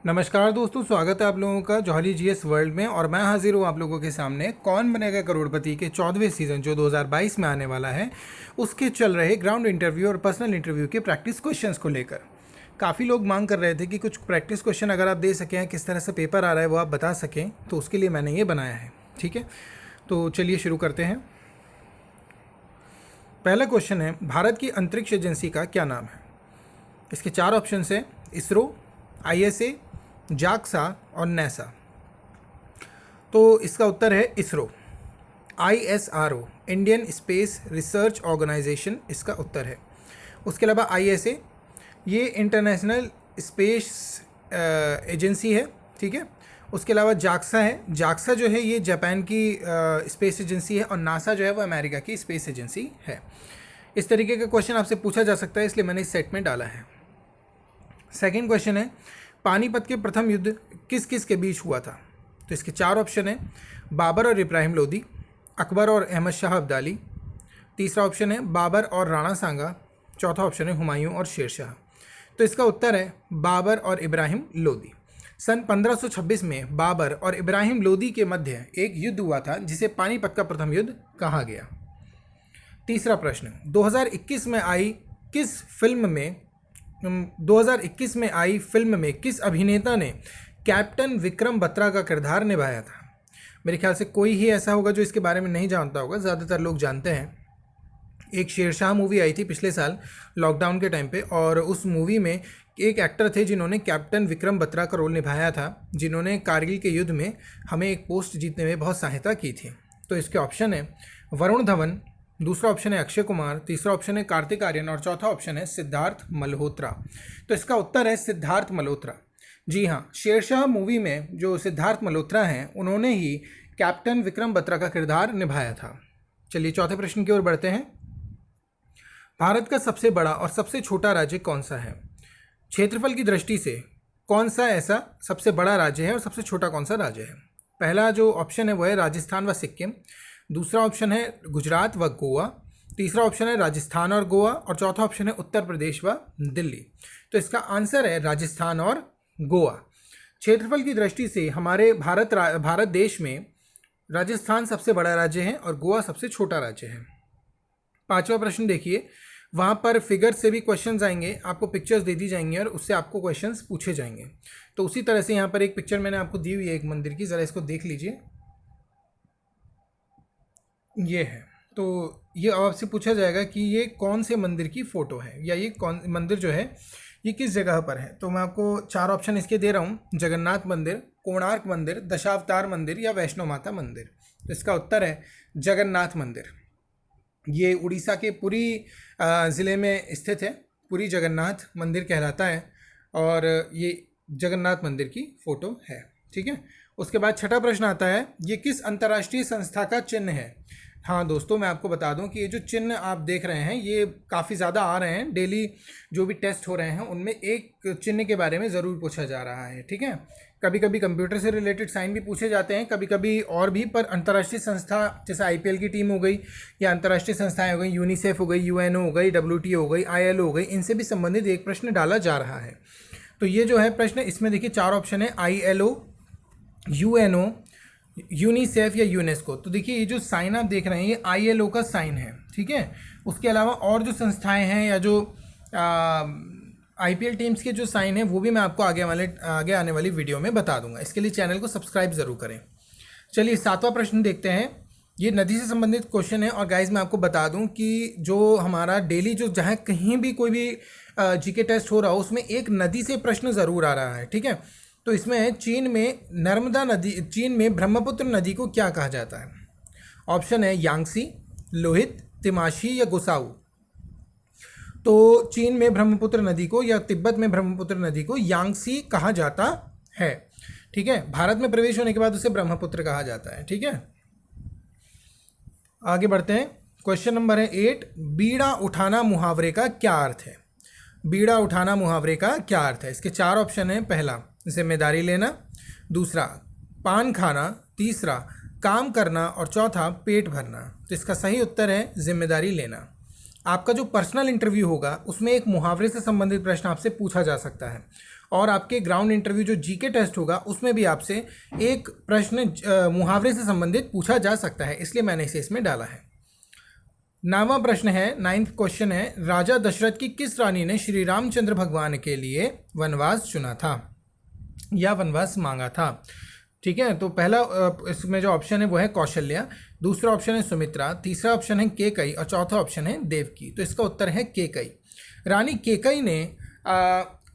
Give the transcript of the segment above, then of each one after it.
नमस्कार दोस्तों, स्वागत है आप लोगों का जौहरी जीएस वर्ल्ड में। और मैं हाजिर हूँ आप लोगों के सामने कौन बनेगा करोड़पति के 14वें सीज़न जो 2022 में आने वाला है, उसके चल रहे ग्राउंड इंटरव्यू और पर्सनल इंटरव्यू के प्रैक्टिस क्वेश्चंस को लेकर। काफ़ी लोग मांग कर रहे थे कि कुछ प्रैक्टिस क्वेश्चन अगर आप दे सकें, किस तरह से पेपर आ रहा है वो आप बता सकें, तो उसके लिए मैंने ये बनाया है। ठीक है, तो चलिए शुरू करते हैं। पहला क्वेश्चन है, भारत की अंतरिक्ष एजेंसी का क्या नाम है? इसके 4 ऑप्शन है, इसरो, ISA, जाक्सा और नासा। तो इसका उत्तर है ISRO, ISRO, Indian space research organisation इसका उत्तर है। उसके अलावा ISA ये इंटरनेशनल स्पेस एजेंसी है। ठीक है, उसके अलावा जाक्सा है, जाक्सा जो है ये जापान की स्पेस एजेंसी है, और नासा जो है वो अमेरिका की स्पेस एजेंसी है। इस तरीके का क्वेश्चन आपसे पूछा जा सकता है, इसलिए मैंने इस सेट में डाला है। सेकंड क्वेश्चन है, पानीपत के प्रथम युद्ध किस किस के बीच हुआ था? तो इसके 4 ऑप्शन है, बाबर और इब्राहिम लोदी, अकबर और अहमद शाह अब्दाली, तीसरा ऑप्शन है बाबर और राणा सांगा, चौथा ऑप्शन है हुमायूं और शेर शाह। तो इसका उत्तर है बाबर और इब्राहिम लोदी। सन 1526 में बाबर और इब्राहिम लोदी के मध्य एक युद्ध हुआ था जिसे पानीपत का प्रथम युद्ध कहा गया। तीसरा प्रश्न, 2021 में आई फिल्म में किस अभिनेता ने कैप्टन विक्रम बत्रा का किरदार निभाया था? मेरे ख्याल से कोई ही ऐसा होगा जो इसके बारे में नहीं जानता होगा, ज़्यादातर लोग जानते हैं। एक शेरशाह मूवी आई थी पिछले साल लॉकडाउन के टाइम पे, और उस मूवी में एक एक्टर थे जिन्होंने कैप्टन विक्रम बत्रा का रोल निभाया था, जिन्होंने कारगिल के युद्ध में हमें एक पोस्ट जीतने में बहुत सहायता की थी। तो इसके ऑप्शन है वरुण धवन, दूसरा ऑप्शन है अक्षय कुमार, तीसरा ऑप्शन है कार्तिक आर्यन और चौथा ऑप्शन है सिद्धार्थ मल्होत्रा। तो इसका उत्तर है सिद्धार्थ मल्होत्रा। जी हाँ, शेरशाह मूवी में जो सिद्धार्थ मल्होत्रा हैं उन्होंने ही कैप्टन विक्रम बत्रा का किरदार निभाया था। चलिए चौथे प्रश्न की ओर बढ़ते हैं। भारत का सबसे बड़ा और सबसे छोटा राज्य कौन सा है? क्षेत्रफल की दृष्टि से कौन सा ऐसा सबसे बड़ा राज्य है और सबसे छोटा कौन सा राज्य है? पहला जो ऑप्शन है वो है राजस्थान व सिक्किम, दूसरा ऑप्शन है गुजरात व गोवा, तीसरा ऑप्शन है राजस्थान और गोवा, और चौथा ऑप्शन है उत्तर प्रदेश व दिल्ली। तो इसका आंसर है राजस्थान और गोवा। क्षेत्रफल की दृष्टि से हमारे भारत देश में राजस्थान सबसे बड़ा राज्य है और गोवा सबसे छोटा राज्य है। पांचवा प्रश्न देखिए, वहाँ पर फिगर से भी क्वेश्चंस आएंगे, आपको पिक्चर्स दे दी जाएंगी और उससे आपको क्वेश्चंस पूछे जाएंगे। तो उसी तरह से यहाँ पर एक पिक्चर मैंने आपको दी हुई है एक मंदिर की, ज़रा इसको देख लीजिए। ये है, तो ये आपसे पूछा जाएगा कि ये कौन से मंदिर की फ़ोटो है, या ये कौन मंदिर जो है ये किस जगह पर है। तो मैं आपको 4 ऑप्शन इसके दे रहा हूँ, जगन्नाथ मंदिर, कोणार्क मंदिर, दशावतार मंदिर या वैष्णो माता मंदिर। तो इसका उत्तर है जगन्नाथ मंदिर। ये उड़ीसा के पुरी ज़िले में स्थित है, पुरी जगन्नाथ मंदिर कहलाता है, और ये जगन्नाथ मंदिर की फ़ोटो है। ठीक है, उसके बाद छठा प्रश्न आता है, ये किस अंतर्राष्ट्रीय संस्था का चिन्ह है? हाँ दोस्तों, मैं आपको बता दूं कि ये जो चिन्ह आप देख रहे हैं ये काफ़ी ज़्यादा आ रहे हैं, डेली जो भी टेस्ट हो रहे हैं उनमें एक चिन्ह के बारे में ज़रूर पूछा जा रहा है। ठीक है, कभी कभी कंप्यूटर से रिलेटेड साइन भी पूछे जाते हैं, कभी कभी और भी, पर अंतर्राष्ट्रीय संस्था जैसे IPL की टीम हो गई, या अंतर्राष्ट्रीय संस्थाएँ हो गई, यूनिसेफ हो गई, UNO हो गई, WTO हो गई, ILO हो गई, इनसे भी संबंधित एक प्रश्न डाला जा रहा है। तो ये जो है प्रश्न, इसमें देखिए 4 ऑप्शन है, ILO, UNO, यूनिसेफ या यूनेस्को। तो देखिए ये जो साइन आप देख रहे हैं ये ILO का साइन है। ठीक है, उसके अलावा और जो संस्थाएं हैं या जो IPL टीम्स के जो साइन है वो भी मैं आपको आगे आने वाली वीडियो में बता दूंगा। इसके लिए चैनल को सब्सक्राइब ज़रूर करें। चलिए 7वां प्रश्न देखते हैं। ये नदी से संबंधित क्वेश्चन है, और गाइज मैं आपको बता दूं कि जो हमारा डेली जो जहाँ कहीं भी कोई भी GK टेस्ट हो रहा हो उसमें एक नदी से प्रश्न ज़रूर आ रहा है। ठीक है, तो इसमें है चीन में ब्रह्मपुत्र नदी को क्या कहा जाता है? ऑप्शन है यांगसी, लोहित, तिमाशी या गुसाऊ। तो चीन में ब्रह्मपुत्र नदी को या तिब्बत में ब्रह्मपुत्र नदी को यांगसी कहा जाता है। ठीक है, भारत में प्रवेश होने के बाद उसे ब्रह्मपुत्र कहा जाता है। ठीक है, आगे बढ़ते हैं। क्वेश्चन नंबर है 8, बीड़ा उठाना मुहावरे का क्या अर्थ है? बीड़ा उठाना मुहावरे का क्या अर्थ है? इसके 4 ऑप्शन है, पहला जिम्मेदारी लेना, दूसरा पान खाना, तीसरा काम करना, और चौथा पेट भरना। तो इसका सही उत्तर है जिम्मेदारी लेना। आपका जो पर्सनल इंटरव्यू होगा उसमें एक मुहावरे से संबंधित प्रश्न आपसे पूछा जा सकता है, और आपके ग्राउंड इंटरव्यू जो जीके टेस्ट होगा उसमें भी आपसे एक प्रश्न मुहावरे से संबंधित पूछा जा सकता है, इसलिए मैंने इसे इसमें डाला है। 9वां प्रश्न है, 9th क्वेश्चन है, राजा दशरथ की किस रानी ने श्री रामचंद्र भगवान के लिए वनवास चुना था या वनवास मांगा था? ठीक है, तो पहला इसमें जो ऑप्शन है वो है कौशल्या, दूसरा ऑप्शन है सुमित्रा, तीसरा ऑप्शन है केकई और चौथा ऑप्शन है देवकी। तो इसका उत्तर है केकई। रानी केकई ने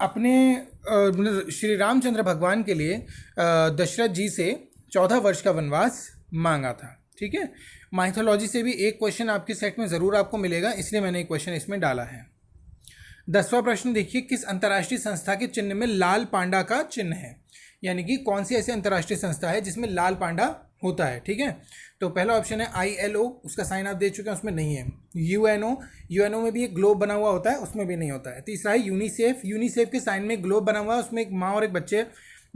अपने श्री रामचंद्र भगवान के लिए दशरथ जी से 14 वर्ष का वनवास मांगा था। ठीक है, माइथोलॉजी से भी एक क्वेश्चन आपके सेट में ज़रूर आपको मिलेगा, इसलिए मैंने एक क्वेश्चन इसमें डाला है। 10वां प्रश्न देखिए, किस अंतर्राष्ट्रीय संस्था के चिन्ह में लाल पांडा का चिन्ह है? यानी कि कौन सी ऐसी अंतर्राष्ट्रीय संस्था है जिसमें लाल पांडा होता है? ठीक है, तो पहला ऑप्शन है ILO, उसका साइन आप दे चुके हैं, उसमें नहीं है। UNO में भी एक ग्लोब बना हुआ होता है, उसमें भी नहीं होता है। तीसरा है यूनिसेफ के साइन में ग्लोब बना हुआ है, उसमें एक माँ और एक बच्चे,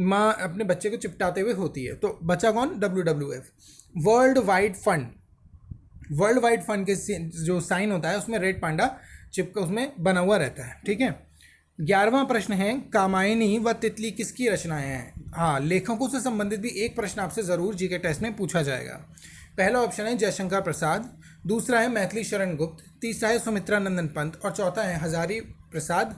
माँ अपने बच्चे को चिपटाते हुए होती है। तो बचा कौन? WWF। वर्ल्ड वाइड फंड के जो साइन होता है उसमें रेड पांडा चिपका उसमें बना हुआ रहता है। ठीक है, 11वां प्रश्न है, कामायनी व तितली किसकी रचनाएं हैं? हाँ, लेखकों से संबंधित भी एक प्रश्न आपसे ज़रूर जीके टेस्ट में पूछा जाएगा। पहला ऑप्शन है जयशंकर प्रसाद, दूसरा है मैथिली शरण गुप्त, तीसरा है सुमित्रा नंदन पंत और चौथा है हजारी प्रसाद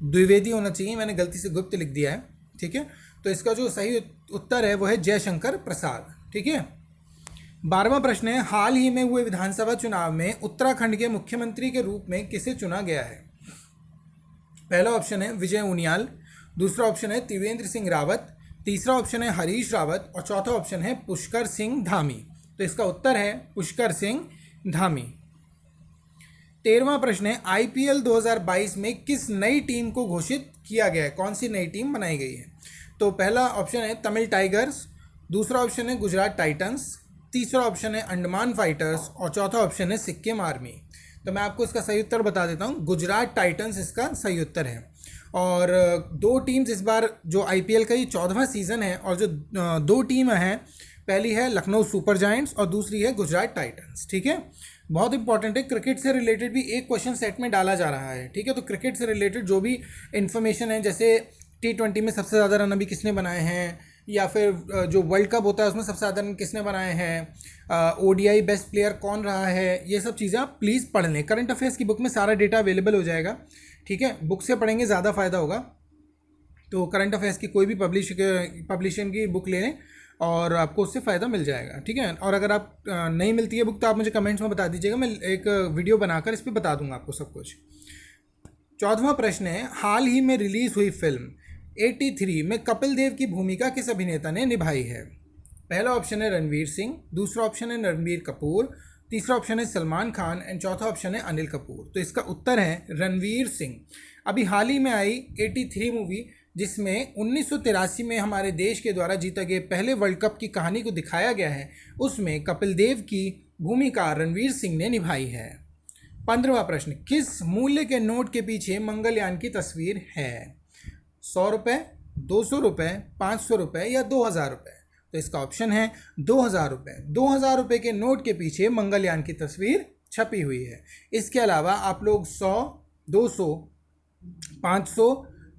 द्विवेदी होना चाहिए, मैंने गलती से गुप्त लिख दिया है। ठीक है, तो इसका जो सही उत्तर है वो है जयशंकर प्रसाद। ठीक है, 12वां प्रश्न है, हाल ही में हुए विधानसभा चुनाव में उत्तराखंड के मुख्यमंत्री के रूप में किसे चुना गया है? पहला ऑप्शन है विजय उनियाल, दूसरा ऑप्शन है त्रिवेंद्र सिंह रावत, तीसरा ऑप्शन है हरीश रावत और चौथा ऑप्शन है पुष्कर सिंह धामी। तो इसका उत्तर है पुष्कर सिंह धामी। 13वां प्रश्न है, IPL 2022 में किस नई टीम को घोषित किया गया है? कौन सी नई टीम बनाई गई है? तो पहला ऑप्शन है तमिल टाइगर्स, दूसरा ऑप्शन है गुजरात टाइटंस, तीसरा ऑप्शन है अंडमान फाइटर्स और चौथा ऑप्शन है सिक्किम आर्मी। तो मैं आपको इसका सही उत्तर बता देता हूँ, गुजरात टाइटंस इसका सही उत्तर है। और दो टीम्स इस बार जो IPL का ये 14वां सीज़न है और जो दो टीम हैं, पहली है लखनऊ सुपर जायंट्स और दूसरी है गुजरात टाइटंस। ठीक है, बहुत इंपॉर्टेंट है, क्रिकेट से रिलेटेड भी एक क्वेश्चन सेट में डाला जा रहा है। ठीक है, तो क्रिकेट से रिलेटेड जो भी इन्फॉर्मेशन है, जैसे T20 में सबसे ज़्यादा रन अभी किसने बनाए हैं, या फिर जो वर्ल्ड कप होता है उसमें सबसे ज़्यादा रन किसने बनाए हैं, ODI बेस्ट प्लेयर कौन रहा है, ये सब चीज़ें आप प्लीज़ पढ़ लें। करंट अफेयर्स की बुक में सारा डेटा अवेलेबल हो जाएगा। ठीक है, बुक से पढ़ेंगे ज़्यादा फ़ायदा होगा। तो करंट अफेयर्स की कोई भी पब्लिशिंग की बुक ले लें और आपको उससे फ़ायदा मिल जाएगा। ठीक है, और अगर आप नहीं मिलती है बुक तो आप मुझे कमेंट्स में बता दीजिएगा, मैं एक वीडियो बनाकर इस पर बता दूंगा आपको सब कुछ। 14वां प्रश्न है, हाल ही में रिलीज़ हुई फिल्म 83 में कपिल देव की भूमिका किस अभिनेता ने निभाई है? पहला ऑप्शन है रणवीर सिंह, दूसरा ऑप्शन है रणबीर कपूर, तीसरा ऑप्शन है सलमान खान एंड चौथा ऑप्शन है अनिल कपूर। तो इसका उत्तर है रणवीर सिंह। अभी हाल ही में आई 83 मूवी, जिसमें 1983 में हमारे देश के द्वारा जीता गया पहले वर्ल्ड कप की कहानी को दिखाया गया है, उसमें कपिल देव की भूमिका रणवीर सिंह ने निभाई है। 15वां प्रश्न, किस मूल्य के नोट के पीछे मंगलयान की तस्वीर है? 100 रुपये, 200 रुपये, 500 रुपये या 2000 रुपये? तो इसका ऑप्शन है 2000 रुपये। 2000 रुपये के नोट के पीछे मंगलयान की तस्वीर छपी हुई है। इसके अलावा आप लोग 100, 200, 500,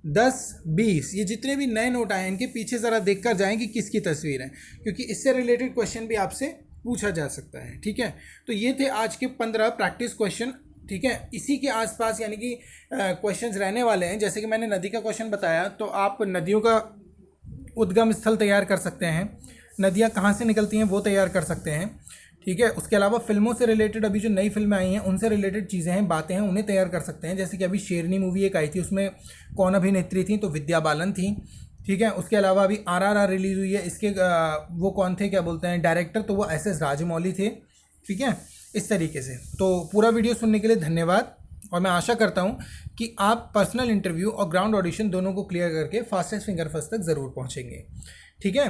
10, 20 ये जितने भी नए नोट आए हैं इनके पीछे ज़रा देख कर जाएँ कि किसकी तस्वीर है, क्योंकि इससे रिलेटेड क्वेश्चन भी आपसे पूछा जा सकता है। ठीक है, तो ये थे आज के 15 प्रैक्टिस क्वेश्चन। ठीक है, इसी के आसपास यानी कि क्वेश्चंस रहने वाले हैं। जैसे कि मैंने नदी का क्वेश्चन बताया, तो आप नदियों का उद्गम स्थल तैयार कर सकते हैं, नदियाँ कहाँ से निकलती हैं वो तैयार कर सकते हैं। ठीक है, उसके अलावा फिल्मों से रिलेटेड अभी जो नई फिल्में आई हैं उनसे रिलेटेड चीज़ें हैं, बातें हैं, उन्हें तैयार कर सकते हैं। जैसे कि अभी शेरनी मूवी एक आई थी, उसमें कौन अभिनेत्री थी? तो विद्या बालन थी। ठीक है, उसके अलावा अभी RRR रिलीज़ हुई है, इसके वो कौन थे, क्या बोलते हैं, डायरेक्टर, तो वो SS राजमौली थे। ठीक है, इस तरीके से। तो पूरा वीडियो सुनने के लिए धन्यवाद, और मैं आशा करता हूँ कि आप पर्सनल इंटरव्यू और ग्राउंड ऑडिशन दोनों को क्लियर करके फास्टेस्ट फिंगर फर्स्ट तक ज़रूर पहुँचेंगे। ठीक है,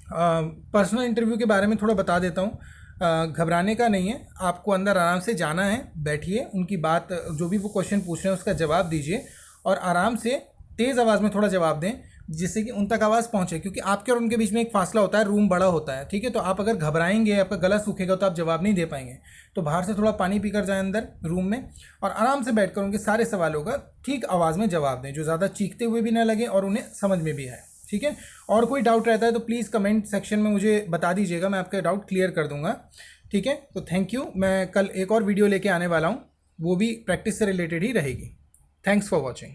पर्सनल इंटरव्यू के बारे में थोड़ा बता देता हूँ। घबराने का नहीं है, आपको अंदर आराम से जाना है, बैठिए, उनकी बात जो भी वो क्वेश्चन पूछ रहे हैं उसका जवाब दीजिए और आराम से तेज़ आवाज़ में थोड़ा जवाब दें। जिससे कि उन तक आवाज़ पहुंचे, क्योंकि आपके और उनके बीच में एक फासला होता है, रूम बड़ा होता है, ठीक है। तो आप अगर घबराएंगे, आपका गला सूखेगा तो आप जवाब नहीं दे पाएंगे। तो बाहर से थोड़ा पानी पीकर जाएं अंदर रूम में और आराम से बैठकर उनके सारे सवालों का ठीक आवाज़ में जवाब दें, जो ज़्यादा चीखते हुए भी ना लगे और उन्हें समझ में भी आए, ठीक है। और कोई डाउट रहता है तो प्लीज़ कमेंट सेक्शन में मुझे बता दीजिएगा, मैं आपका डाउट क्लियर कर दूंगा, ठीक है। तो थैंक यू। मैं कल एक और वीडियो लेके आने वाला हूँ, वो भी प्रैक्टिस से रिलेटेड ही रहेगी। Thanks for watching.